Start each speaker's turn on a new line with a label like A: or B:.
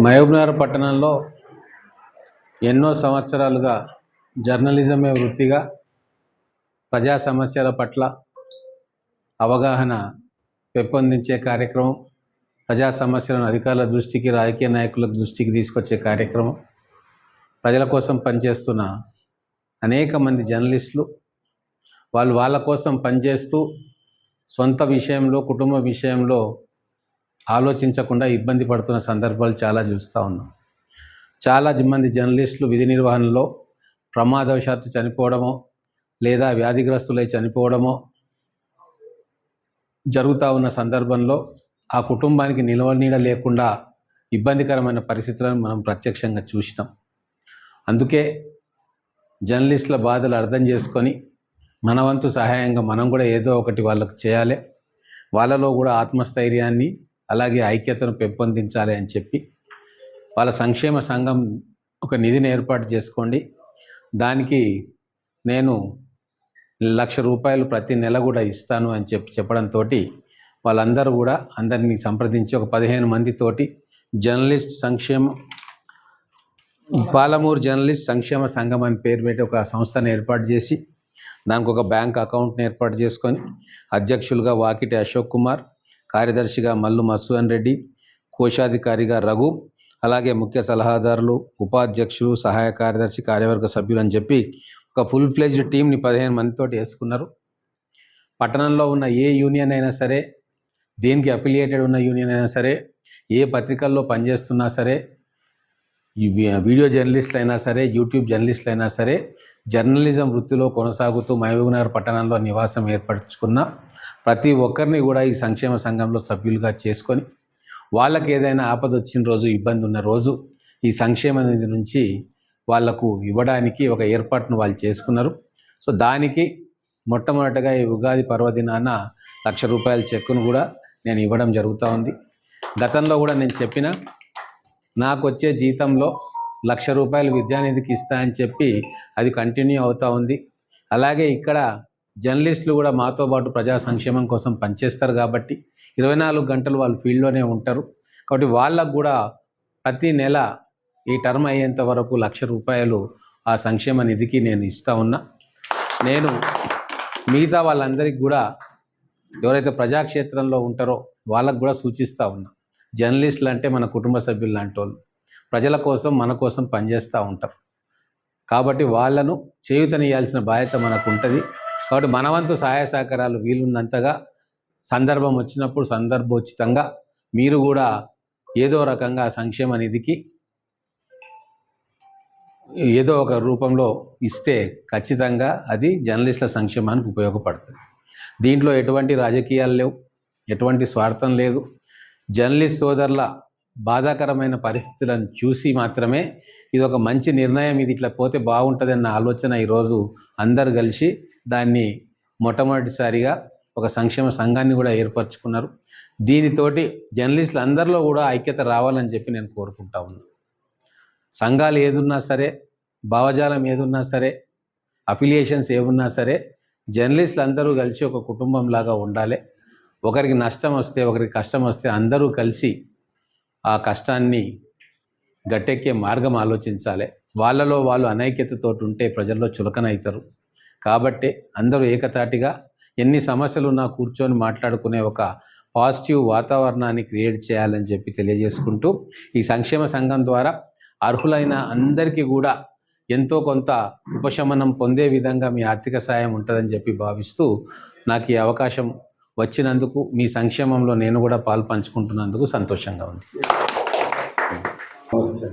A: మహబూబ్నగర్ పట్టణంలో ఎన్నో సంవత్సరాలుగా జర్నలిజమే వృత్తిగా ప్రజా సమస్యల పట్ల అవగాహన పెంపొందించే కార్యక్రమం, ప్రజా సమస్యలను అధికారుల దృష్టికి, రాజకీయ నాయకుల దృష్టికి తీసుకొచ్చే కార్యక్రమం, ప్రజల కోసం పనిచేస్తున్న అనేక మంది జర్నలిస్టులు వాళ్ళ కోసం పనిచేస్తూ సొంత విషయంలో, కుటుంబ విషయంలో ఆలోచించకుండా ఇబ్బంది పడుతున్న సందర్భాలు చాలా చూస్తూ ఉన్నాం. చాలా మంది జర్నలిస్టులు విధి నిర్వహణలో ప్రమాదవశాత్తు చనిపోవడమో లేదా వ్యాధిగ్రస్తులై చనిపోవడమో జరుగుతూ ఉన్న సందర్భంలో ఆ కుటుంబానికి నిలవనీడ లేకుండా ఇబ్బందికరమైన పరిస్థితులను మనం ప్రత్యక్షంగా చూసినాం. అందుకే జర్నలిస్టుల బాధలు అర్థం చేసుకొని మన వంతు సహాయంగా మనం కూడా ఏదో ఒకటి వాళ్ళకు చేయాలి, వాళ్ళలో కూడా ఆత్మస్థైర్యాన్ని అలాగే ఐక్యతను పెంపొందించాలి అని చెప్పి వాళ్ళ సంక్షేమ సంఘం ఒక నిధిని ఏర్పాటు చేసుకోండి, దానికి నేను ₹1,00,000 ప్రతి నెల కూడా ఇస్తాను అని చెప్పడంతో వాళ్ళందరూ కూడా అందరినీ సంప్రదించి ఒక 15 మందితోటి జర్నలిస్ట్ సంక్షేమ పాలమూరు జర్నలిస్ట్ సంక్షేమ సంఘం అని పేరు పెట్టి ఒక సంస్థను ఏర్పాటు చేసి దానికి ఒక బ్యాంక్ అకౌంట్ని ఏర్పాటు చేసుకొని అధ్యక్షులుగా వాకిటి అశోక్ కుమార్, కార్యదర్శిగా మల్లు మసూదన్ రెడ్డి, కోశాధికారిగా రఘు, అలాగే ముఖ్య సలహాదారులు, ఉపాధ్యక్షులు, సహాయ కార్యదర్శి, కార్యవర్గ సభ్యులు అని చెప్పి ఒక ఫుల్ ఫ్లెజ్డ్ టీంని 15 మందితోటి వేసుకున్నారు. పట్టణంలో ఉన్న ఏ యూనియన్ అయినా సరే, దేనికి అఫిలియేటెడ్ ఉన్న యూనియన్ అయినా సరే, ఏ పత్రికల్లో పనిచేస్తున్నా సరే, వీడియో జర్నలిస్టులు అయినా సరే, యూట్యూబ్ జర్నలిస్టులు అయినా సరే, జర్నలిజం వృత్తిలో కొనసాగుతూ మహబూబ్నగర్ పట్టణంలో నివాసం ఏర్పరచుకున్న ప్రతి ఒక్కరిని కూడా ఈ సంక్షేమ సంఘంలో సభ్యులుగా చేసుకొని వాళ్ళకి ఏదైనా ఆపద వచ్చిన రోజు, ఇబ్బంది ఉన్న రోజు ఈ సంక్షేమ నిధి నుంచి వాళ్లకు ఇవ్వడానికి ఒక ఏర్పాటును వాళ్ళు చేసుకున్నారు. సో దానికి మొట్టమొదటగా ఈ ఉగాది పర్వదినాన ₹1,00,000 చెక్కును కూడా నేను ఇవ్వడం జరుగుతూ ఉంది. గతంలో కూడా నేను చెప్పిన నాకు వచ్చే జీతంలో ₹1,00,000 విద్యానిధికి ఇస్తా అని చెప్పి అది కంటిన్యూ అవుతూ ఉంది. అలాగే ఇక్కడ జర్నలిస్టులు కూడా మాతో పాటు ప్రజా సంక్షేమం కోసం పనిచేస్తారు కాబట్టి 24 గంటలు వాళ్ళు ఫీల్డ్లోనే ఉంటారు. కాబట్టి వాళ్ళకు కూడా ప్రతి నెల ఈ టర్మ్ అయ్యేంత వరకు ₹1,00,000 ఆ సంక్షేమ నిధికి నేను ఇస్తూ ఉన్నా. నేను మిగతా వాళ్ళందరికీ కూడా ఎవరైతే ప్రజాక్షేత్రంలో ఉంటారో వాళ్ళకు కూడా సూచిస్తూ ఉన్నా, జర్నలిస్టులు అంటే మన కుటుంబ సభ్యులు లాంటి వాళ్ళు, ప్రజల కోసం మన కోసం పనిచేస్తూ ఉంటారు కాబట్టి వాళ్ళను చేయూతనియాల్సిన బాధ్యత మనకు ఉంటుంది. కాబట్టి మన వంతు సహాయ సహకారాలు వీలున్నంతగా సందర్భం వచ్చినప్పుడు సందర్భోచితంగా మీరు కూడా ఏదో రకంగా సంక్షేమ నిధికి ఏదో ఒక రూపంలో ఇస్తే ఖచ్చితంగా అది జర్నలిస్టుల సంక్షేమానికి ఉపయోగపడుతుంది. దీంట్లో ఎటువంటి రాజకీయాలు లేవు, ఎటువంటి స్వార్థం లేదు. జర్నలిస్ట్ సోదరుల బాధాకరమైన పరిస్థితులను చూసి మాత్రమే ఇది ఒక మంచి నిర్ణయం, ఇది ఇట్లా పోతే బాగుంటుందన్న ఆలోచన ఈరోజు అందరు కలిసి దాన్ని మొట్టమొదటిసారిగా ఒక సంక్షేమ సంఘాన్ని కూడా ఏర్పరచుకున్నారు. దీనితోటి జర్నలిస్టులు అందరిలో కూడా ఐక్యత రావాలని చెప్పి నేను కోరుకుంటా ఉన్నాను. సంఘాలు ఏదున్నా సరే, భావజాలం ఏదున్నా సరే, అఫిలియేషన్స్ ఏమున్నా సరే, జర్నలిస్టులు అందరూ కలిసి ఒక కుటుంబంలాగా ఉండాలి. ఒకరికి నష్టం వస్తే, ఒకరికి కష్టం వస్తే అందరూ కలిసి ఆ కష్టాన్ని గట్టెక్కే మార్గం ఆలోచించాలి. వాళ్ళలో వాళ్ళు అనైక్యతతో ఉంటే ప్రజల్లో చులకన అవుతారు. కాబట్టి అందరూ ఏకతాటిగా ఎన్ని సమస్యలున్నా కూర్చొని మాట్లాడుకునే ఒక పాజిటివ్ వాతావరణాన్ని క్రియేట్ చేయాలని చెప్పి తెలియజేసుకుంటూ, ఈ సంక్షేమ సంఘం ద్వారా అర్హులైన అందరికీ కూడా ఎంతో కొంత ఉపశమనం పొందే విధంగా మీ ఆర్థిక సాయం ఉంటుందని చెప్పి భావిస్తూ నాకు ఈ అవకాశం వచ్చినందుకు, మీ సంక్షేమంలో నేను కూడా పాలు పంచుకుంటున్నందుకు సంతోషంగా ఉంది.
B: నమస్తే.